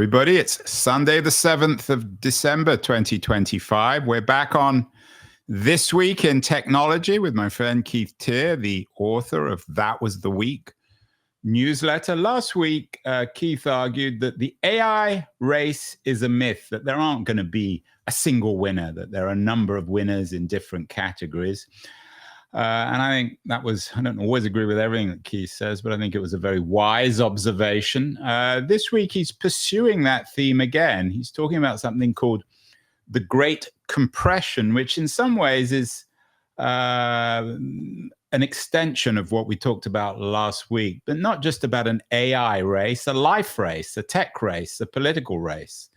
everybody. It's Sunday, the 7th of December, 2025. We're back on This Week in Technology with my friend Keith Teare, the author of That Was the Week newsletter. Last week, Keith argued that the AI race is a myth, that there aren't going to be a single winner, that there are a number of winners in different categories. And I think that was, I don't always agree with everything that Keith says, but I think it was a very wise observation. This week, he's pursuing that theme again. He's talking about something called the Great Compression, which in some ways is an extension of what we talked about last week, but not just about an AI race, a life race, a tech race, a political race,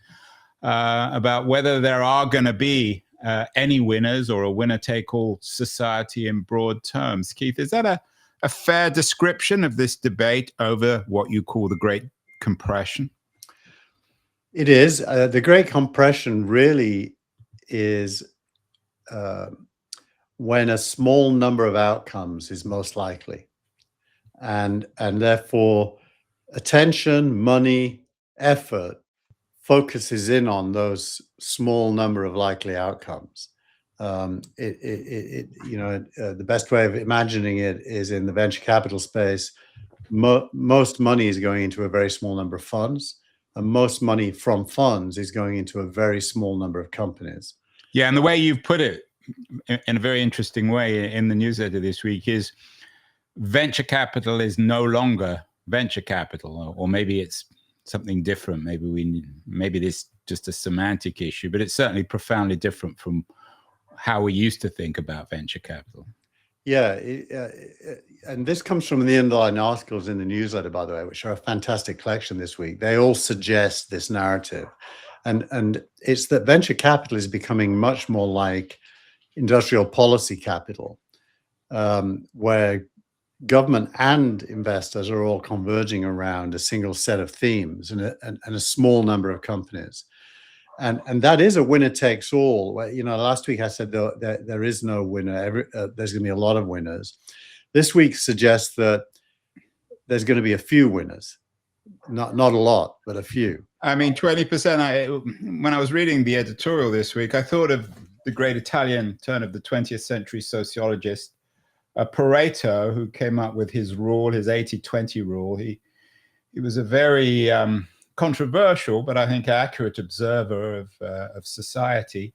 about whether there are going to be any winners or a winner-take-all society in broad terms. Keith, is that a fair description of this debate over what you call the Great Compression? It is. The Great Compression really is when a small number of outcomes is most likely. And therefore, attention, money, effort focuses in on those small number of likely outcomes. The best way of imagining it is in the venture capital space. Most money is going into a very small number of funds, and most money from funds is going into a very small number of companies. Yeah, and the way you've put it in a very interesting way in the newsletter this week is venture capital is no longer venture capital, or maybe it's something different. Maybe this is just a semantic issue, but it's certainly profoundly different from how we used to think about venture capital. Yeah, and this comes from the underlying articles in the newsletter, by the way, which are a fantastic collection this week. They all suggest this narrative, and it's that venture capital is becoming much more like industrial policy capital, where government and investors are all converging around a single set of themes and a small number of companies. And that is a winner takes all. Last week I said there is no winner. There's going to be a lot of winners. This week suggests that there's going to be a few winners, not a lot, but a few. I mean, 20%. When I was reading the editorial this week, I thought of the great Italian turn of the 20th century sociologist Pareto, who came up with his rule, his 80-20 rule. He was a very controversial, but I think accurate observer of society.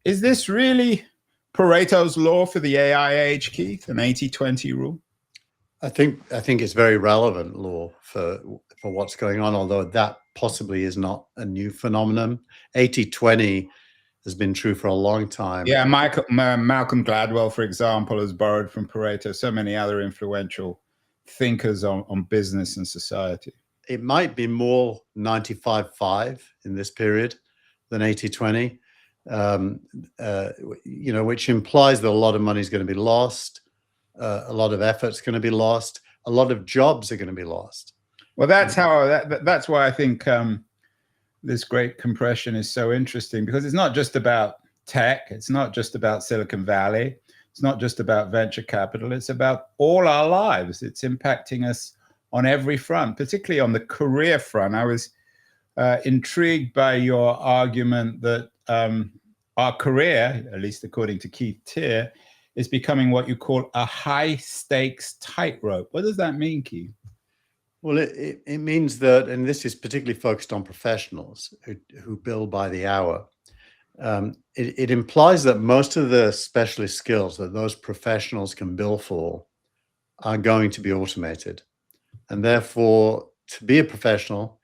Is this really Pareto's law for the AI age, Keith, an 80-20 rule? I think it's very relevant law for what's going on, although that possibly is not a new phenomenon. 80-20 has been true for a long time. Yeah, Malcolm Gladwell, for example, has borrowed from Pareto. So many other influential thinkers on business and society. It might be more 95-5 in this period than 80-20, which implies that a lot of money is going to be lost, a lot of effort is going to be lost, a lot of jobs are going to be lost. Well, that's why I think this Great Compression is so interesting, because it's not just about tech, it's not just about Silicon Valley, it's not just about venture capital, it's about all our lives. It's impacting us on every front, particularly on the career front. I was intrigued by your argument that our career, at least according to Keith Teare, is becoming what you call a high-stakes tightrope. What does that mean, Keith? Well, it means that, and this is particularly focused on professionals who bill by the hour. It implies that most of the specialist skills that those professionals can bill for are going to be automated. And therefore, to be a professional,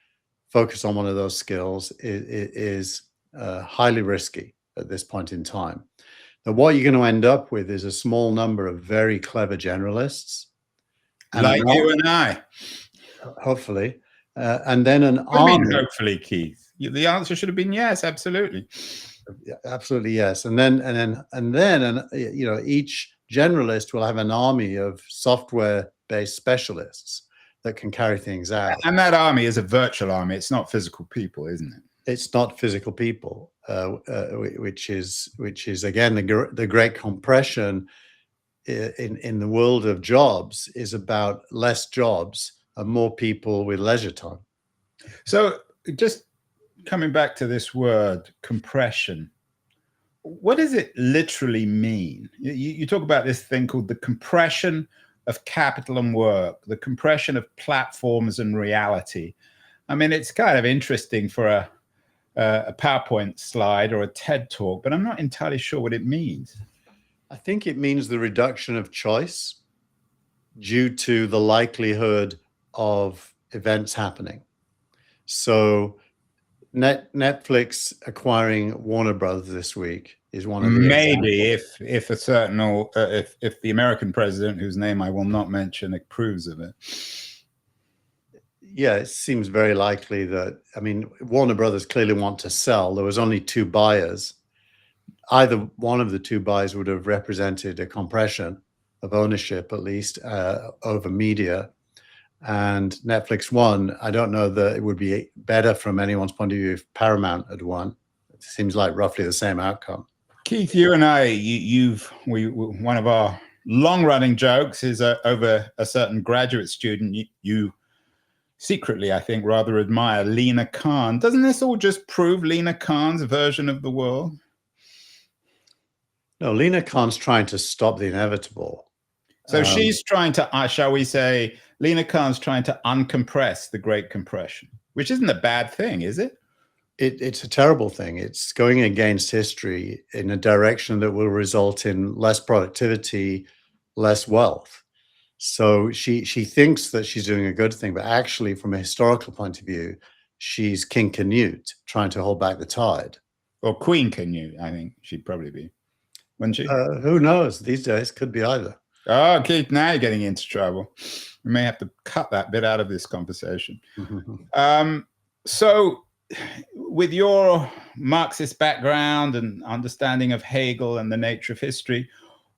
focus on one of those skills is highly risky at this point in time. Now, what you're going to end up with is a small number of very clever generalists. Like you and I. Hopefully. And then an army. I mean, hopefully, Keith. The answer should have been yes, absolutely. Yeah, absolutely, yes. And then each generalist will have an army of software-based specialists that can carry things out. And that army is a virtual army. It's not physical people, isn't it? It's not physical people, which is again the Great Compression in the world of jobs is about less jobs and more people with leisure time. So just coming back to this word compression, what does it literally mean? You talk about this thing called the compression of capital and work, the compression of platforms and reality. I mean, it's kind of interesting for a PowerPoint slide or a TED talk, but I'm not entirely sure what it means. I think it means the reduction of choice due to the likelihood of events happening. So Netflix acquiring Warner Brothers this week is one of the maybe examples. if a certain if the American president, whose name I will not mention, approves of it. Yeah, it seems very likely that, I mean, Warner Brothers clearly want to sell. There was only two buyers. Either one of the two buyers would have represented a compression of ownership, at least over media. And Netflix won. I don't know that it would be better from anyone's point of view if Paramount had won. It seems like roughly the same outcome. Keith, you and I, one of our long-running jokes is over a certain graduate student. You secretly, I think, rather admire Lina Khan. Doesn't this all just prove Lina Khan's version of the world? No, Lina Khan's trying to stop the inevitable. So she's trying to, shall we say, Lina Khan's trying to uncompress the Great Compression, which isn't a bad thing, is it? It's a terrible thing. It's going against history in a direction that will result in less productivity, less wealth. So she thinks that she's doing a good thing, but actually, from a historical point of view, she's King Canute trying to hold back the tide. Or Queen Canute, I think she'd probably be, wouldn't she? Who knows? These days, could be either. Oh, Keith, now you're getting into trouble. We may have to cut that bit out of this conversation. So, with your Marxist background and understanding of Hegel and the nature of history,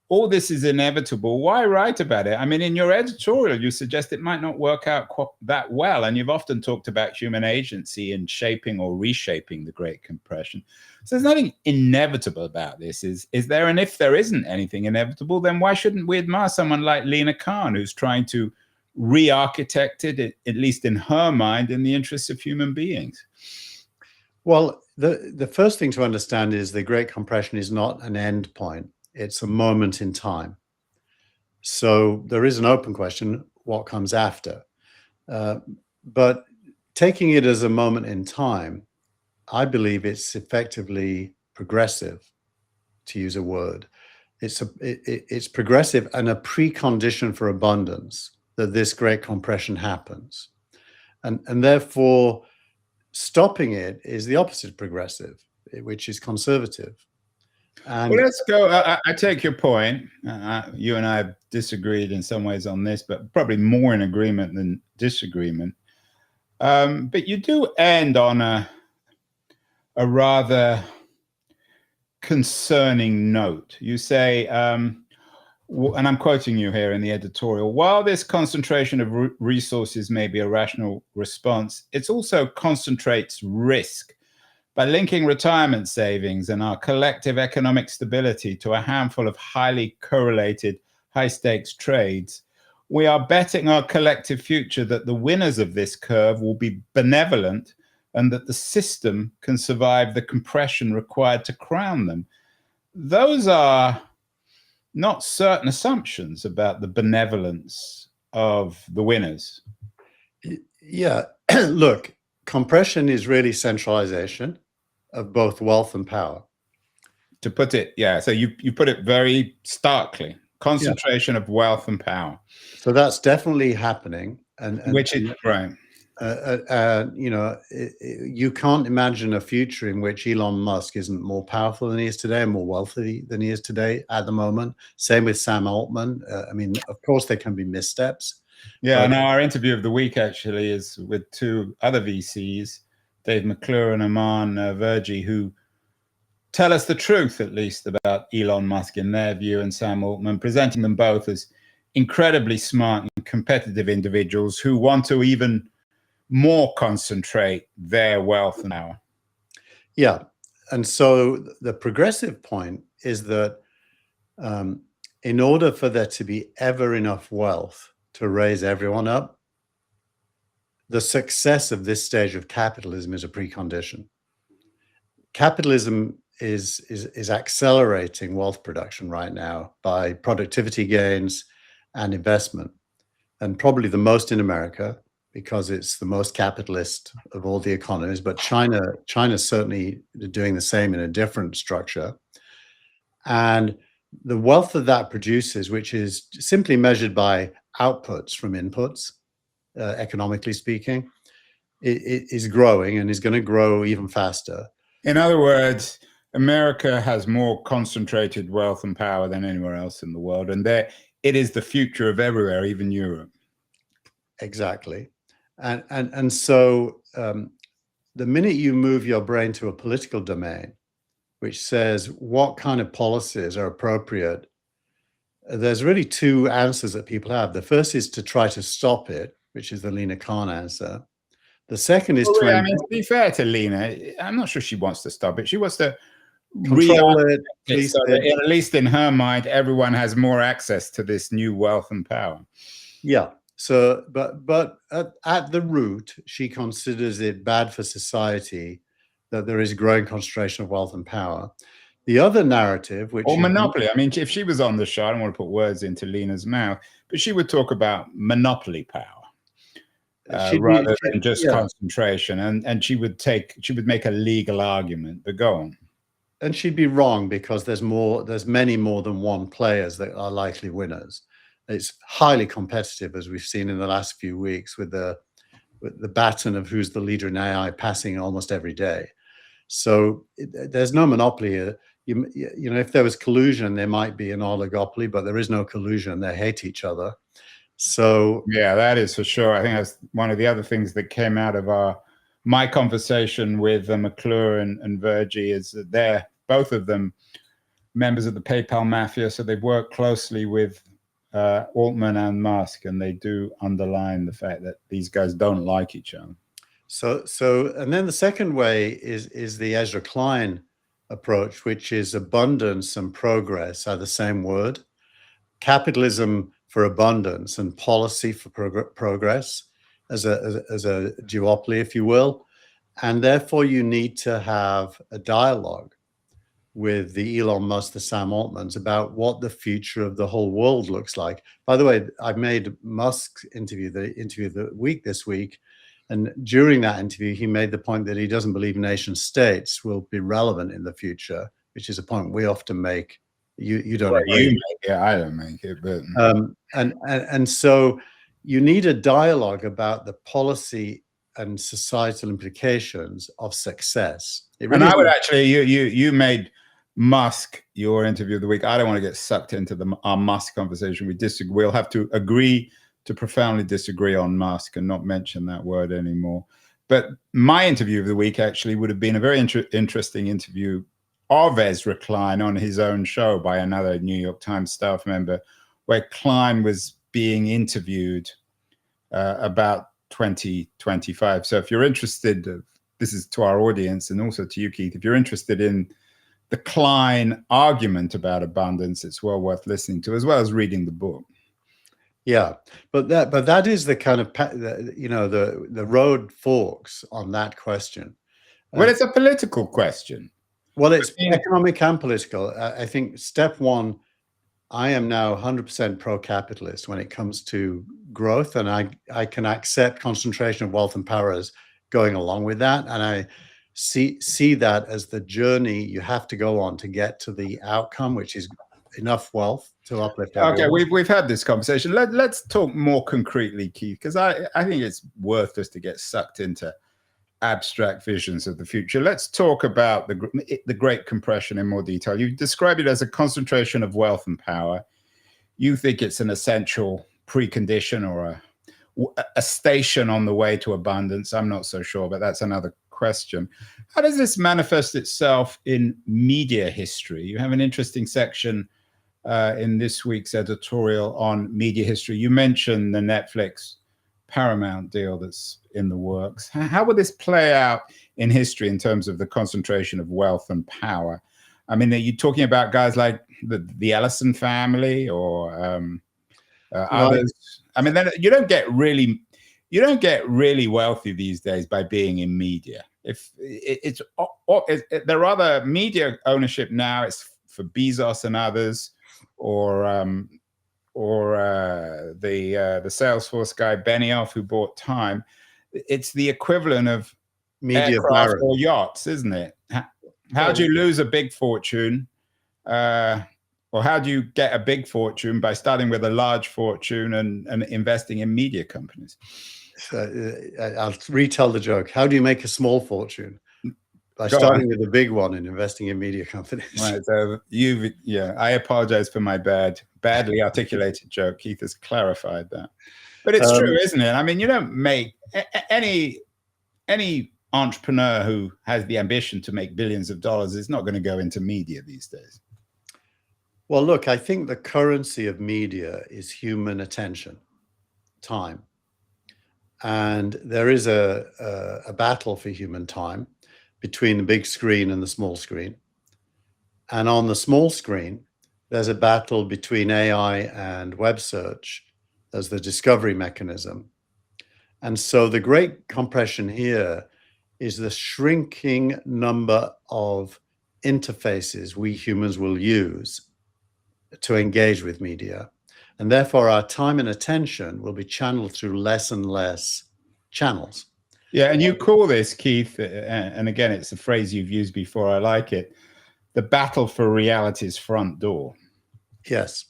all this is inevitable. Why write about it? I mean, in your editorial, you suggest it might not work out that well, and you've often talked about human agency in shaping or reshaping the Great Compression. So there's nothing inevitable about this, is there? And if there isn't anything inevitable, then why shouldn't we admire someone like Lina Khan, who's trying to re-architect it, at least in her mind, in the interests of human beings? Well, the first thing to understand is the Great Compression is not an end point. It's a moment in time. So there is an open question, what comes after? But taking it as a moment in time, I believe it's effectively progressive, to use a word. It's progressive and a precondition for abundance that this Great Compression happens. And therefore, stopping it is the opposite of progressive, which is conservative. And well, let's go. I take your point. You and I have disagreed in some ways on this, but probably more in agreement than disagreement. But you do end on a rather concerning note. You say, and I'm quoting you here in the editorial, while this concentration of resources may be a rational response, it also concentrates risk. By linking retirement savings and our collective economic stability to a handful of highly correlated, high-stakes trades, we are betting our collective future that the winners of this curve will be benevolent and that the system can survive the compression required to crown them. Those are not certain assumptions about the benevolence of the winners. Yeah, look, compression is really centralization of both wealth and power. To put it, yeah, so you put it very starkly, concentration of wealth and power. So that's definitely happening. Which is right. You know, you can't imagine a future in which Elon Musk isn't more powerful than he is today and more wealthy than he is today at the moment. Same with Sam Altman. I mean, of course, there can be missteps. Yeah, and our interview of the week actually is with two other VCs, Dave McClure and Aman Verjee, who tell us the truth, at least, about Elon Musk in their view and Sam Altman, presenting them both as incredibly smart and competitive individuals who want to even more concentrate their wealth and power. Yeah. And so the progressive point is that in order for there to be ever enough wealth to raise everyone up, the success of this stage of capitalism is a precondition. capitalism is accelerating wealth production right now by productivity gains and investment, and probably the most in America because it's the most capitalist of all the economies. But China's certainly doing the same in a different structure. And the wealth that produces, which is simply measured by outputs from inputs, economically speaking, it is growing and is going to grow even faster. In other words, America has more concentrated wealth and power than anywhere else in the world, and it is the future of everywhere, even Europe. Exactly, and so the minute you move your brain to a political domain, which says what kind of policies are appropriate, there's really two answers that people have. The first is to try to stop it, which is the Lina Khan answer. The second is I mean, to be fair to Lina, I'm not sure she wants to stop it. She wants to control it, so that at least in her mind, everyone has more access to this new wealth and power. Yeah. So, but at the root, she considers it bad for society that there is growing concentration of wealth and power. The other narrative, which or monopoly. I mean, if she was on the show, I don't want to put words into Lina's mouth, but she would talk about monopoly power. Rather than just concentration, and she would make a legal argument. But go on. And she'd be wrong because there's many more than one players that are likely winners. It's highly competitive, as we've seen in the last few weeks, with the baton of who's the leader in AI passing almost every day. So there's no monopoly here. You know, if there was collusion, there might be an oligopoly, but there is no collusion. They hate each other. So yeah, that is for sure. I think that's one of the other things that came out of my conversation with McClure and Virgie, is that they're both of them members of the PayPal mafia. So they've worked closely with Altman and Musk, and they do underline the fact that these guys don't like each other. So and then the second way is the Ezra Klein approach, which is abundance and progress are the same word. Capitalism for abundance and policy for progress as a duopoly, if you will. And therefore you need to have a dialogue with the Elon Musk, the Sam Altmans, about what the future of the whole world looks like. By the way, I made Musk's interview of the week this week. And during that interview, he made the point that he doesn't believe nation states will be relevant in the future, which is a point we often make. You don't agree. You make it, I don't make it, but and so you need a dialogue about the policy and societal implications of success. And I would actually, you made Musk your interview of the week. I don't want to get sucked into our Musk conversation. We disagree. We'll have to agree to profoundly disagree on Musk and not mention that word anymore. But my interview of the week actually would have been a very interesting interview of Ezra Klein on his own show by another New York Times staff member, where Klein was being interviewed about 2025. So if you're interested, this is to our audience and also to you, Keith, if you're interested in the Klein argument about abundance, it's well worth listening to, as well as reading the book. Yeah, but that is the kind of, the road forks on that question. Well, it's a political question. Well, it's economic and political. I think step one, I am now 100% pro-capitalist when it comes to growth, and I can accept concentration of wealth and power as going along with that, and I see that as the journey you have to go on to get to the outcome, which is enough wealth to uplift everyone. Okay, we've had this conversation. Let's talk more concretely, Keith, because I think it's worth us to get sucked into abstract visions of the future. Let's talk about the Great Compression in more detail. You describe it as a concentration of wealth and power. You think it's an essential precondition or a station on the way to abundance. I'm not so sure, but that's another question. How does this manifest itself in media history? You have an interesting section in this week's editorial on media history. You mentioned the Netflix Paramount deal that's in the works. How will this play out in history in terms of the concentration of wealth and power? I mean, are you talking about guys like the Ellison family or others? I mean, you don't get really wealthy these days by being in media. If it's there are other media ownership now. It's for Bezos and others, or the Salesforce guy Benioff who bought Time. It's the equivalent of media aircraft barons. or yachts, isn't it? How do you lose a big fortune? Or how do you get a big fortune? By starting with a large fortune and investing in media companies. I'll retell the joke. How do you make a small fortune? By starting with a big one and investing in media companies. Right. So I apologize for my badly articulated joke. Keith has clarified that. But it's true, isn't it? I mean, you don't make any entrepreneur who has the ambition to make billions of dollars is not going to go into media these days. Well, look, I think the currency of media is human attention, time. And there is a battle for human time between the big screen and the small screen. And on the small screen, there's a battle between AI and web search as the discovery mechanism. And so the great compression here is the shrinking number of interfaces we humans will use to engage with media. And therefore, our time and attention will be channeled through less and less channels. Yeah, and you call this, Keith, and again, it's a phrase you've used before, I like it, the battle for reality's front door. Yes.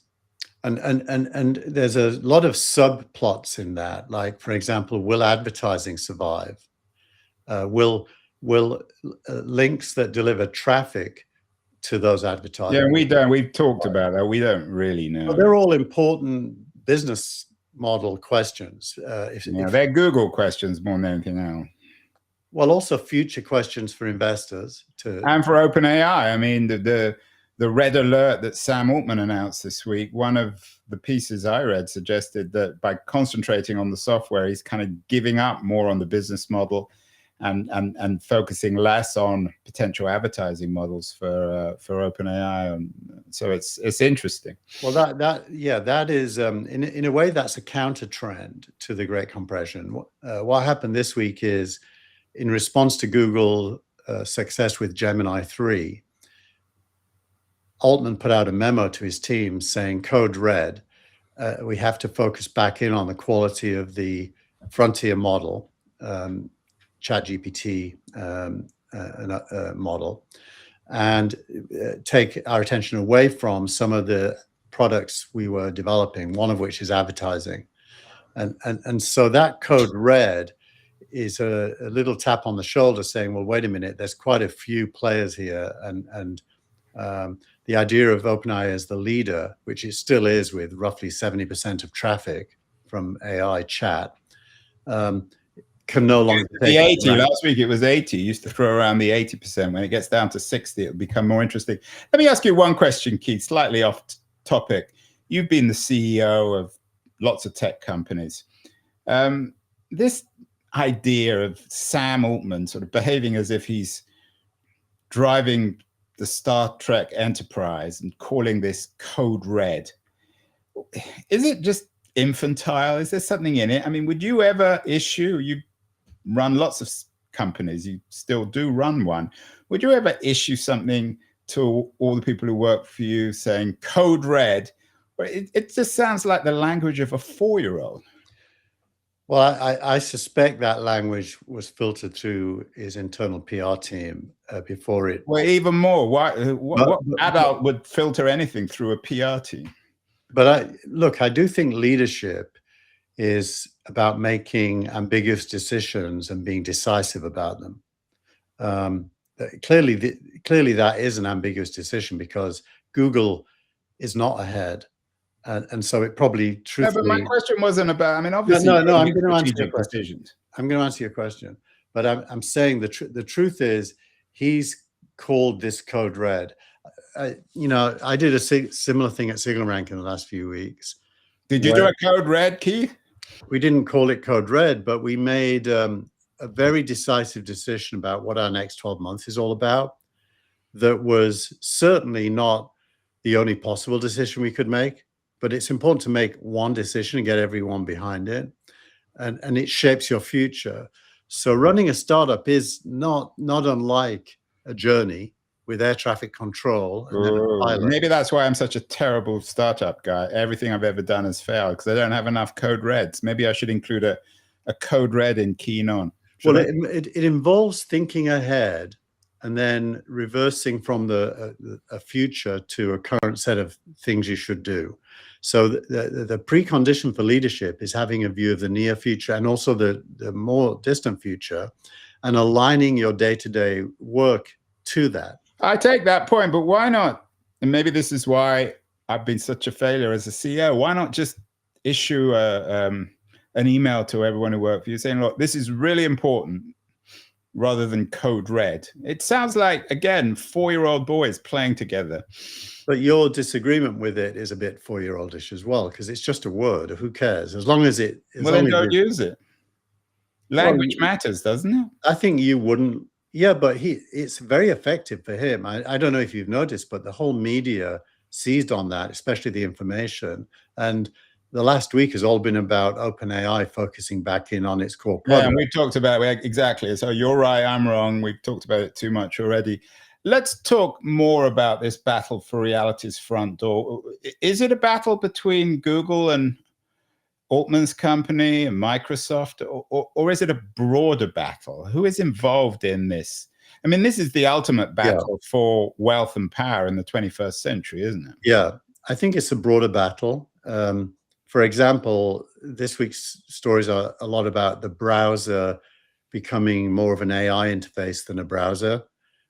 And there's a lot of subplots in that. Like, for example, will advertising survive? Will links that deliver traffic to those advertisers? Yeah, we've talked about that. We don't really know. Well, they're all important business model questions. They're Google questions more than anything else. Well, also future questions for investors and for OpenAI. I mean, the red alert that Sam Altman announced this week, one of the pieces I read suggested that by concentrating on the software, he's kind of giving up more on the business model and focusing less on potential advertising models for OpenAI. And so it's interesting. Well, that is in a way that's a counter trend to the Great Compression. What happened this week is, in response to Google success with Gemini 3, Altman put out a memo to his team saying, code red, we have to focus back in on the quality of the frontier model, ChatGPT model, and take our attention away from some of the products we were developing, one of which is advertising. And so that code red is a little tap on the shoulder saying, well, wait a minute, there's quite a few players here. And the idea of OpenAI as the leader, which it still is with roughly 70% of traffic from AI chat, can no longer take the 80. Last week it was 80. Used to throw around the 80%. When it gets down to 60, it'll become more interesting. Let me ask you one question, Keith, slightly off topic. You've been the CEO of lots of tech companies. This idea of Sam Altman sort of behaving as if he's driving the Star Trek Enterprise and calling this code red, is it just infantile? Is there something in it? I mean, would you ever issue, you run lots of companies, you still do run one, would you ever issue something to all the people who work for you saying code red? It just sounds like the language of a 4-year-old. Well, I suspect that language was filtered through his internal PR team before it. Well, even more. What adult would filter anything through a PR team? But I do think leadership is about making ambiguous decisions and being decisive about them. Clearly that is an ambiguous decision because Google is not ahead. And so it probably truthfully. No, but my question wasn't about, I mean, obviously. No, I'm going to answer your question. I'm going to answer your question. But I'm saying the truth is he's called this code red. I did a similar thing at SignalRank in the last few weeks. Did you do a code red, Keith? We didn't call it code red, but we made a very decisive decision about what our next 12 months is all about. That was certainly not the only possible decision we could make. But it's important to make one decision and get everyone behind it, and it shapes your future. So running a startup is not unlike a journey with air traffic control and then a pilot. Maybe that's why I'm such a terrible startup guy. Everything I've ever done has failed because I don't have enough code reds. Maybe I should include a code red in Keen On. Well, it involves thinking ahead and then reversing from a future to a current set of things you should do. So the precondition for leadership is having a view of the near future and also the more distant future, and aligning your day-to-day work to that. I take that point, but why not? And maybe this is why I've been such a failure as a CEO. Why not just issue an email to everyone who works for you saying, look, this is really important, rather than code red? It sounds like, again, 4-year-old boys playing together. But your disagreement with it is a bit 4-year-oldish as well, because it's just a word. Who cares? As long as it... Well, then don't use it. Language matters, doesn't it? I think you wouldn't. Yeah, but it's very effective for him. I don't know if you've noticed, but the whole media seized on that, especially the information. And the last week has all been about OpenAI focusing back in on its core product. Yeah, and we've talked about it, exactly. So you're right, I'm wrong. We've talked about it too much already. Let's talk more about this battle for reality's front door. Is it a battle between Google and Altman's company and Microsoft, or is it a broader battle? Who is involved in this? I mean, this is the ultimate battle for wealth and power in the 21st century, isn't it? Yeah, I think it's a broader battle. For example, this week's stories are a lot about the browser becoming more of an AI interface than a browser.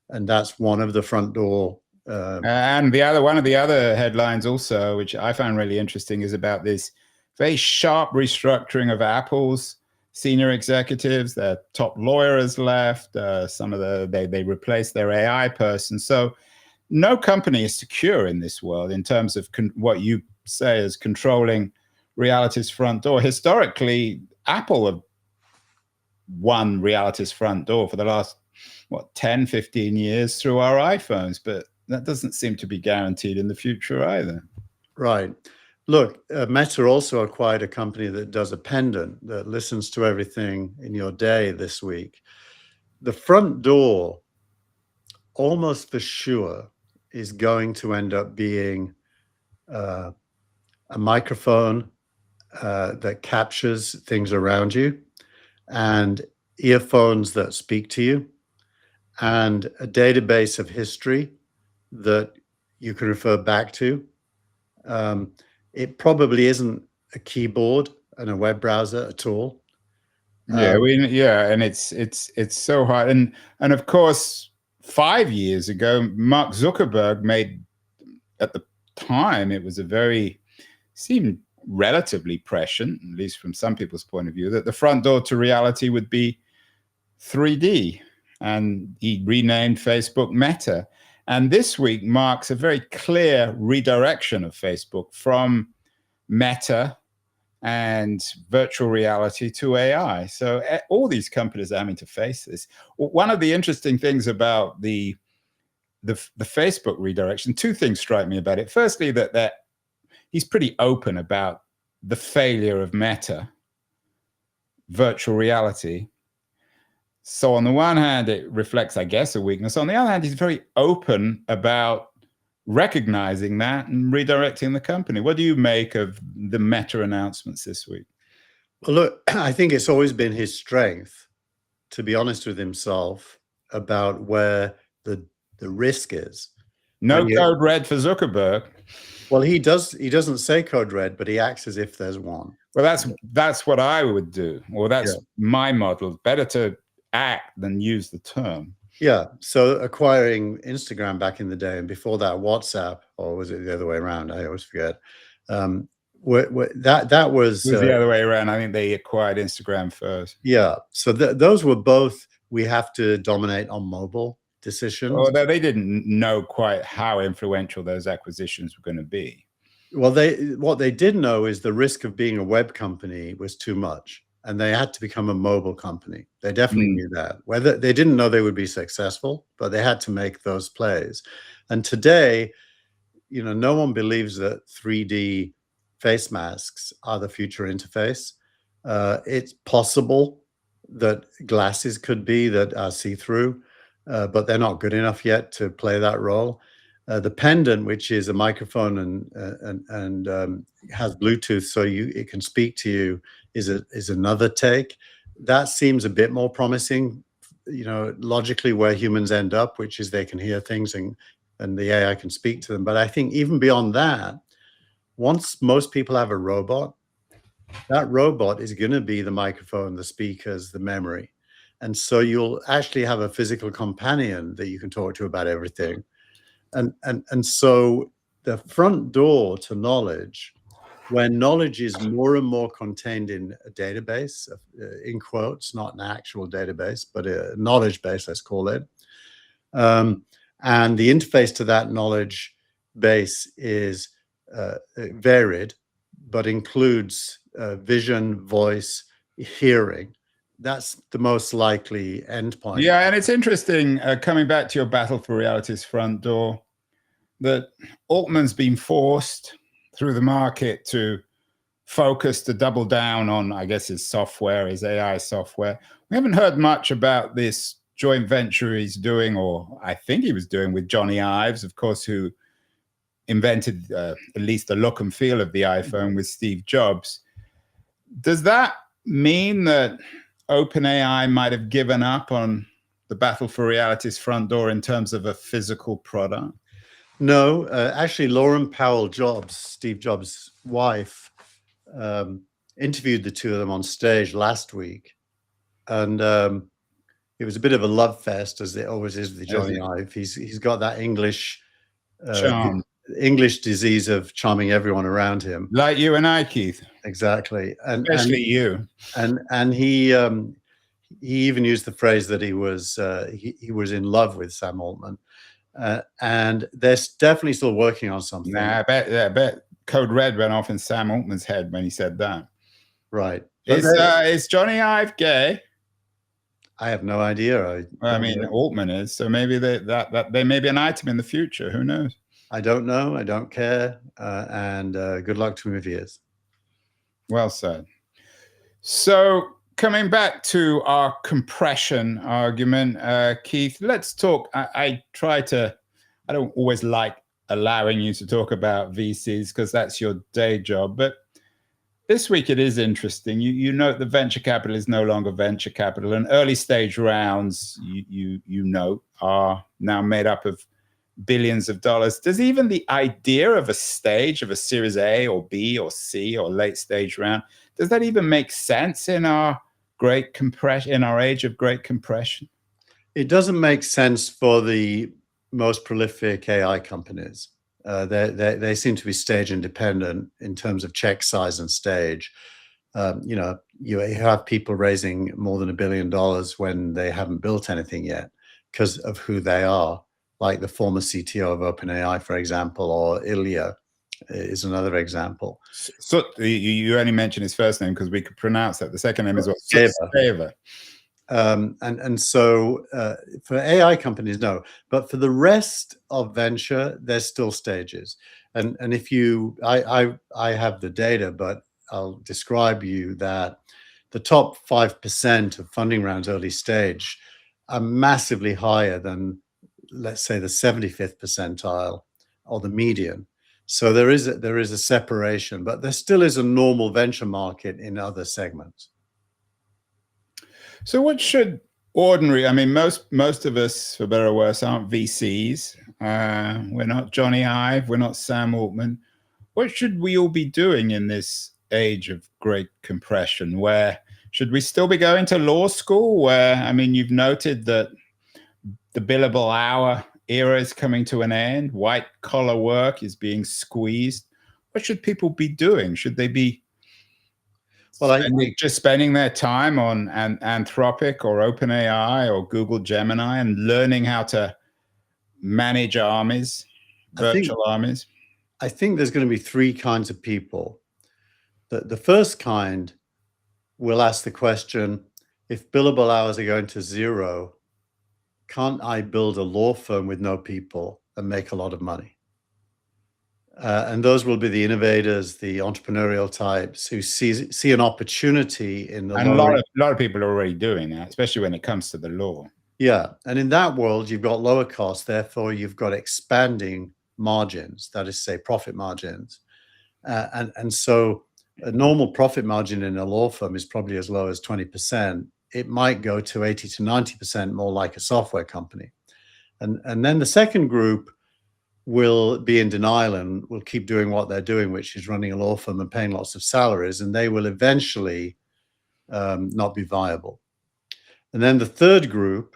And that's one of the front door. And one of the other headlines also, which I found really interesting, is about this very sharp restructuring of Apple's senior executives. Their top lawyer has left. They replaced their AI person. So no company is secure in this world in terms of what you say is controlling reality's front door. Historically, Apple have won reality's front door for the last 10, 15 years through our iPhones, but that doesn't seem to be guaranteed in the future either. Right. Look, Meta also acquired a company that does a pendant that listens to everything in your day this week. The front door, almost for sure, is going to end up being a microphone that captures things around you, and earphones that speak to you, and a database of history that you can refer back to. It probably isn't a keyboard and a web browser at all. And it's so hard. And of course, 5 years ago, Mark Zuckerberg made, at the time, it was seemed relatively prescient, at least from some people's point of view, that the front door to reality would be 3D. And he renamed Facebook Meta. And this week marks a very clear redirection of Facebook from Meta and virtual reality to AI. So all these companies are having to face this. One of the interesting things about the Facebook redirection, two things strike me about it. Firstly, that he's pretty open about the failure of Meta virtual reality. So on the one hand, it reflects, I guess, a weakness. On the other hand, he's very open about recognizing that and redirecting the company. What do you make of the Meta announcements this week? Well, look, I think it's always been his strength to be honest with himself about where the risk is. No code red for Zuckerberg. Well, he doesn't say code red, but he acts as if there's one. Well, that's what I would do. Or that's my model. Better to act than use the term. Yeah. So acquiring Instagram back in the day, and before that WhatsApp, or was it the other way around? I always forget. That was the other way around. I think they acquired Instagram first. Yeah. So those were both, we have to dominate on mobile decisions. Although they didn't know quite how influential those acquisitions were going to be. Well, what they did know is the risk of being a web company was too much, and they had to become a mobile company. They definitely knew that. Whether they didn't know they would be successful, but they had to make those plays. And today, no one believes that 3D face masks are the future interface. It's possible that glasses could be that are see-through. but they're not good enough yet to play that role. The pendant, which is a microphone and has Bluetooth, so it can speak to you, is another take. That seems a bit more promising, logically where humans end up, which is they can hear things and the AI can speak to them. But I think even beyond that, once most people have a robot, that robot is going to be the microphone, the speakers, the memory. And so you'll actually have a physical companion that you can talk to about everything. And so the front door to knowledge, when knowledge is more and more contained in a database, in quotes, not an actual database, but a knowledge base, let's call it. And the interface to that knowledge base is varied, but includes vision, voice, hearing. That's the most likely endpoint. Yeah, and it's interesting, coming back to your Battle for Reality's front door, that Altman's been forced through the market to focus, to double down on, I guess, his software, his AI software. We haven't heard much about this joint venture he's doing, or I think he was doing, with Johnny Ives, of course, who invented at least the look and feel of the iPhone with Steve Jobs. Does that mean that OpenAI might have given up on the Battle for Reality's front door in terms of a physical product? No, actually, Lauren Powell Jobs, Steve Jobs' wife, interviewed the two of them on stage last week. And it was a bit of a love fest, as it always is with Johnny Ive. He's got that English disease of charming everyone around him. Like you and I, Keith. Exactly. Especially you. And he even used the phrase that he was in love with Sam Altman. And they're definitely still working on something. Nah, I bet Code Red went off in Sam Altman's head when he said that. Right. Is Johnny Ive gay? I have no idea. I mean, Altman is, so maybe they may be an item in the future. Who knows? I don't know. I don't care. And good luck to him if he is. Well said. So coming back to our compression argument, Keith, let's talk. I don't always like allowing you to talk about VCs because that's your day job. But this week it is interesting. You note the venture capital is no longer venture capital, and early stage rounds, you note, are now made up of billions of dollars. Does even the idea of a stage of a Series A or B or C or late stage round, does that even make sense in our age of great compression? It doesn't make sense for the most prolific AI companies. They seem to be stage independent in terms of check size and stage. You have people raising more than $1 billion when they haven't built anything yet because of who they are, like the former CTO of OpenAI, for example, or Ilya is another example. So you only mentioned his first name because we could pronounce that. The second name is what? Seva. And so for AI companies, no, but for the rest of venture, there's still stages. And if I have the data, but I'll describe you that the top 5% of funding rounds early stage are massively higher than, let's say, the 75th percentile or the median. So there is a separation, but there still is a normal venture market in other segments. So what should ordinary, I mean, most of us, for better or worse, aren't VCs. We're not Johnny Ive. We're not Sam Altman. What should we all be doing in this age of great compression? Where should we still be going to law school? Where, I mean, you've noted that the billable hour era is coming to an end. White collar work is being squeezed. What should people be doing? Should they be just spending their time on Anthropic or OpenAI or Google Gemini and learning how to manage armies, virtual armies? I think there's going to be three kinds of people. The first kind will ask the question, if billable hours are going to zero, can't I build a law firm with no people and make a lot of money? And those will be the innovators, the entrepreneurial types who see an opportunity in the and a lot of people are already doing that, especially when it comes to the law. Yeah. And in that world, you've got lower costs, therefore you've got expanding margins, that is to say profit margins. And so a normal profit margin in a law firm is probably as low as 20%. It might go to 80 to 90% more like a software company. And then the second group will be in denial and will keep doing what they're doing, which is running a law firm and paying lots of salaries, and they will eventually not be viable. And then the third group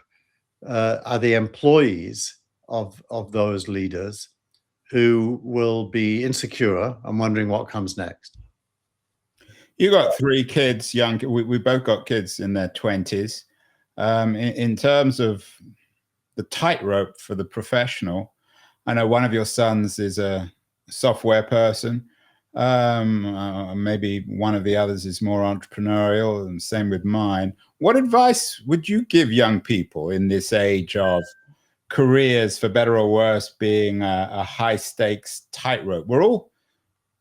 are the employees of those leaders who will be insecure and wondering what comes next. You got three kids, young. We both got kids in their 20s. In terms of the tightrope for the professional, I know one of your sons is a software person. Maybe one of the others is more entrepreneurial, and same with mine. What advice would you give young people in this age of careers, for better or worse, being a high stakes tightrope? We're all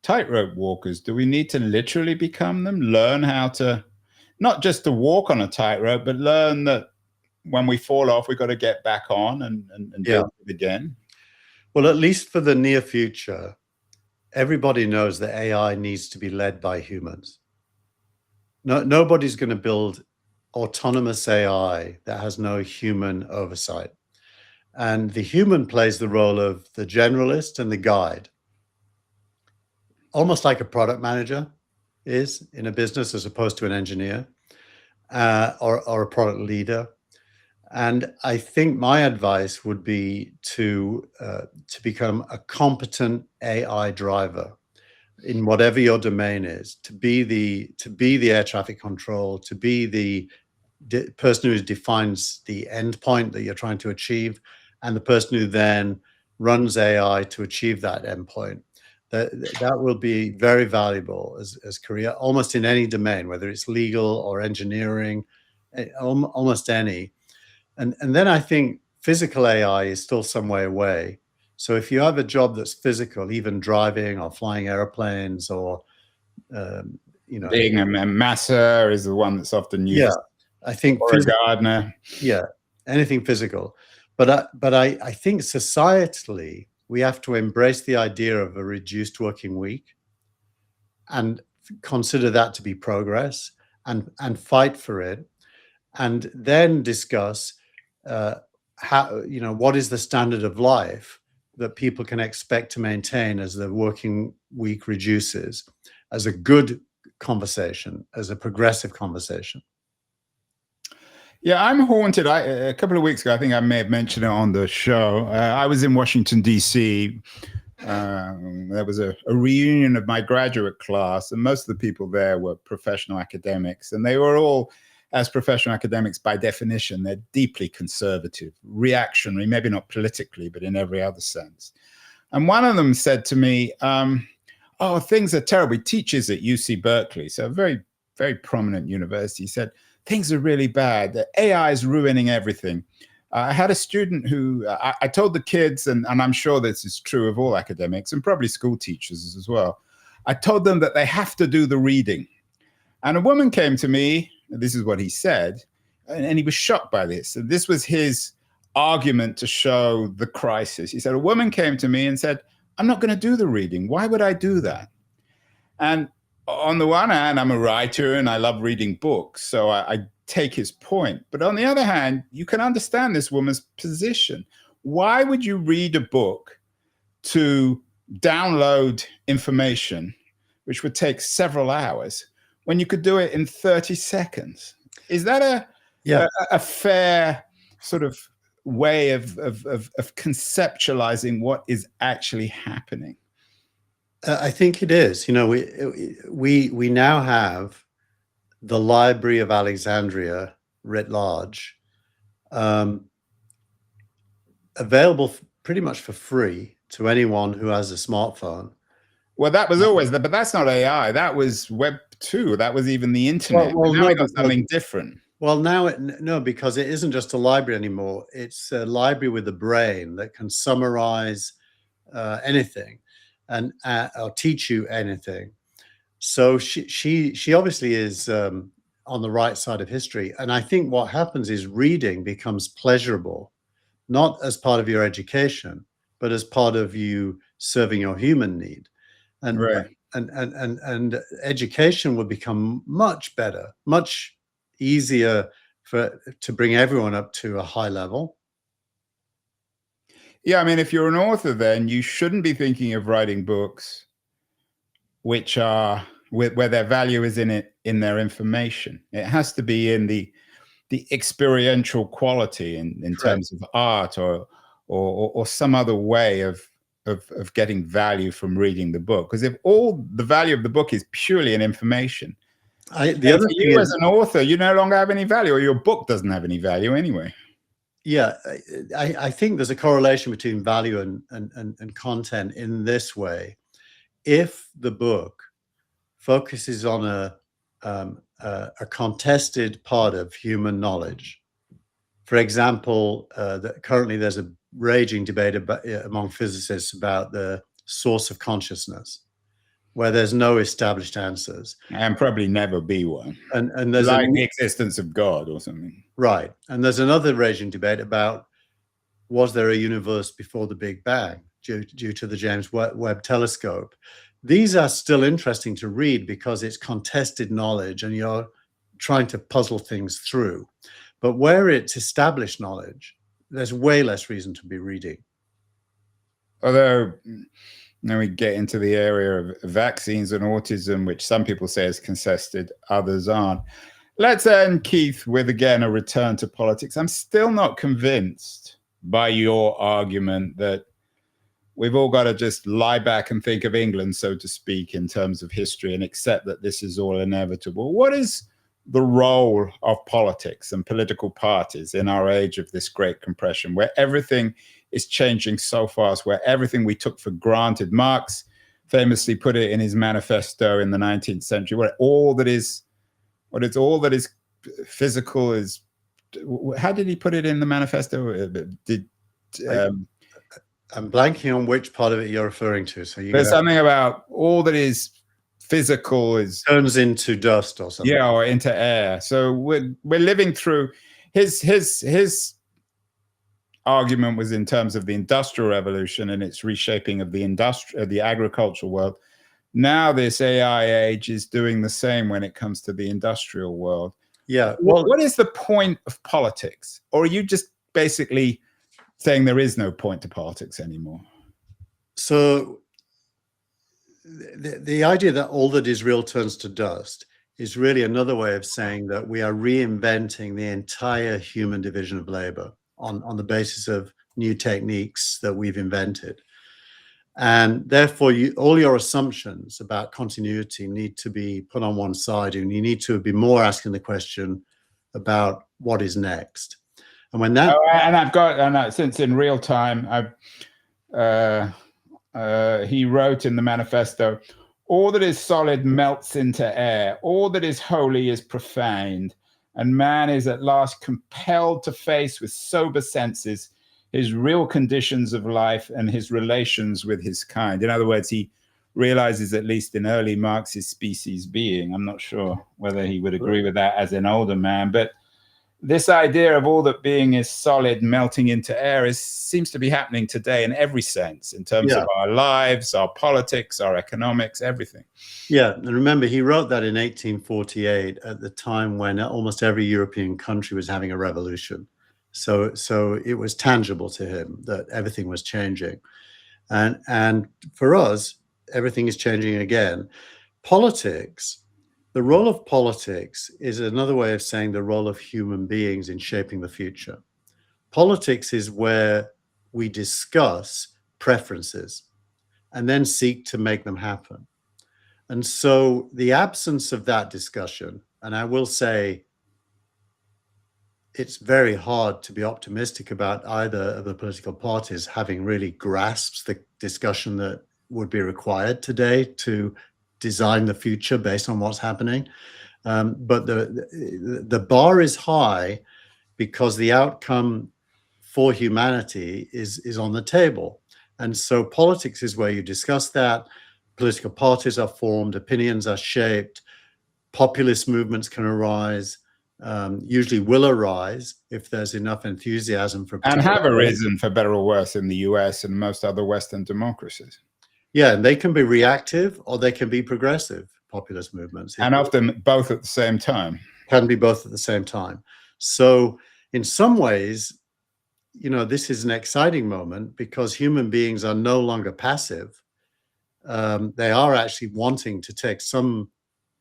tightrope walkers. Do we need to literally become them? Learn how to, not just to walk on a tightrope, but learn that when we fall off, we've got to get back on and build it again? Well, at least for the near future, everybody knows that AI needs to be led by humans. Nobody's going to build autonomous AI that has no human oversight. And the human plays the role of the generalist and the guide, almost like a product manager is in a business as opposed to an engineer or a product leader. And I think my advice would be to become a competent AI driver in whatever your domain is, to be the air traffic control, to be the person who defines the endpoint that you're trying to achieve, and the person who then runs AI to achieve that endpoint. That will be very valuable as career, almost in any domain, whether it's legal or engineering, almost any. And then I think physical AI is still some way away. So if you have a job that's physical, even driving or flying airplanes or, being a masser is the one that's often used. Yeah, I think or a gardener. Yeah, anything physical. But I think societally, we have to embrace the idea of a reduced working week and consider that to be progress and fight for it, and then discuss how, what is the standard of life that people can expect to maintain as the working week reduces, as a good conversation, as a progressive conversation. Yeah, I'm haunted. A couple of weeks ago, I think I may have mentioned it on the show. I was in Washington, D.C. There was a reunion of my graduate class, and most of the people there were professional academics, and they were all, as professional academics by definition, they're deeply conservative, reactionary, maybe not politically, but in every other sense. And one of them said to me, oh, things are terrible. He teaches at UC Berkeley, so a very, very prominent university. He said, things are really bad. The AI is ruining everything. I had a student who I told the kids, and I'm sure this is true of all academics and probably school teachers as well. I told them that they have to do the reading. And a woman came to me, this is what he said, and he was shocked by this. And this was his argument to show the crisis. He said, a woman came to me and said, I'm not going to do the reading. Why would I do that? And on the one hand, I'm a writer and I love reading books, so I take his point. But on the other hand, you can understand this woman's position. Why would you read a book to download information, which would take several hours, when you could do it in 30 seconds? Is that a fair sort of way of conceptualizing what is actually happening? I think it is. We now have the Library of Alexandria writ large, available pretty much for free to anyone who has a smartphone. Well, that was always but that's not AI. That was Web 2. That was even the internet. Well, now we got something different. Well, no, because it isn't just a library anymore. It's a library with a brain that can summarize anything or teach you anything. So she obviously is on the right side of history. And I think what happens is reading becomes pleasurable, not as part of your education, but as part of you serving your human need. And Right. and education would become much better, much easier to bring everyone up to a high level. Yeah, I mean, if you're an author, then you shouldn't be thinking of writing books which are where their value is in their information. It has to be in the experiential quality in terms of art or some other way of getting value from reading the book. Because if all the value of the book is purely in information, the other for you as an author, you no longer have any value, or your book doesn't have any value anyway. Yeah, I think there's a correlation between value and content in this way. If the book focuses on a contested part of human knowledge, for example, currently there's a raging debate among physicists about the source of consciousness, where there's no established answers, and probably never be one. And there's like the existence of God or something, right? And there's another raging debate about, was there a universe before the Big Bang due to the James Webb Telescope? These are still interesting to read because it's contested knowledge and you're trying to puzzle things through. But where it's established knowledge, there's way less reason to be reading. Although now we get into the area of vaccines and autism, which some people say is contested, others aren't. Let's end, Keith, with, again, a return to politics. I'm still not convinced by your argument that we've all got to just lie back and think of England, so to speak, in terms of history and accept that this is all inevitable. What is the role of politics and political parties in our age of this great compression, where everything is changing so fast, where everything we took for granted? Marx famously put it in his manifesto in the 19th century, what all that is physical is, how did he put it in the manifesto? I'm blanking on which part of it you're referring to. So there's something about all that is physical is turns into dust or something. Yeah, or into air. So we're living through his argument was in terms of the Industrial Revolution and its reshaping of the agricultural world. Now this AI age is doing the same when it comes to the industrial world. Yeah. Well, what is the point of politics? Or are you just basically saying there is no point to politics anymore? So the idea that all that is real turns to dust is really another way of saying that we are reinventing the entire human division of labor on the basis of new techniques that we've invented. And therefore, all your assumptions about continuity need to be put on one side, and you need to be more asking the question about what is next. And when that since in real time, he wrote in the manifesto, all that is solid melts into air, all that is holy is profaned, and man is at last compelled to face with sober senses his real conditions of life and his relations with his kind. In other words, he realizes, at least in early Marx's Species Being, I'm not sure whether he would agree with that as an older man, but this idea of all that being is solid melting into air seems to be happening today in every sense, in terms of our lives, our politics, our economics, everything. Yeah, and remember, he wrote that in 1848 at the time when almost every European country was having a revolution. So it was tangible to him that everything was changing. And for us, everything is changing again. Politics, the role of politics is another way of saying the role of human beings in shaping the future. Politics is where we discuss preferences and then seek to make them happen. And so the absence of that discussion, and I will say it's very hard to be optimistic about either of the political parties having really grasped the discussion that would be required today to design the future based on what's happening. But the bar is high because the outcome for humanity is on the table. And so politics is where you discuss that. Political parties are formed, opinions are shaped, populist movements can arise, usually will arise if there's enough enthusiasm for. And have arisen, for better or worse, in the US and most other Western democracies. Yeah, and they can be reactive or they can be progressive, populist movements. And often both at the same time. Can be both at the same time. So in some ways, this is an exciting moment because human beings are no longer passive. They are actually wanting to take some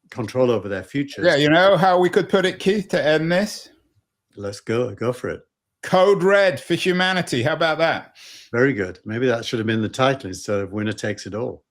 control over their futures. Yeah, you know how we could put it, Keith, to end this? Let's go for it. Code Red for humanity. How about that? Very good. Maybe that should have been the title instead of Winner Takes It All.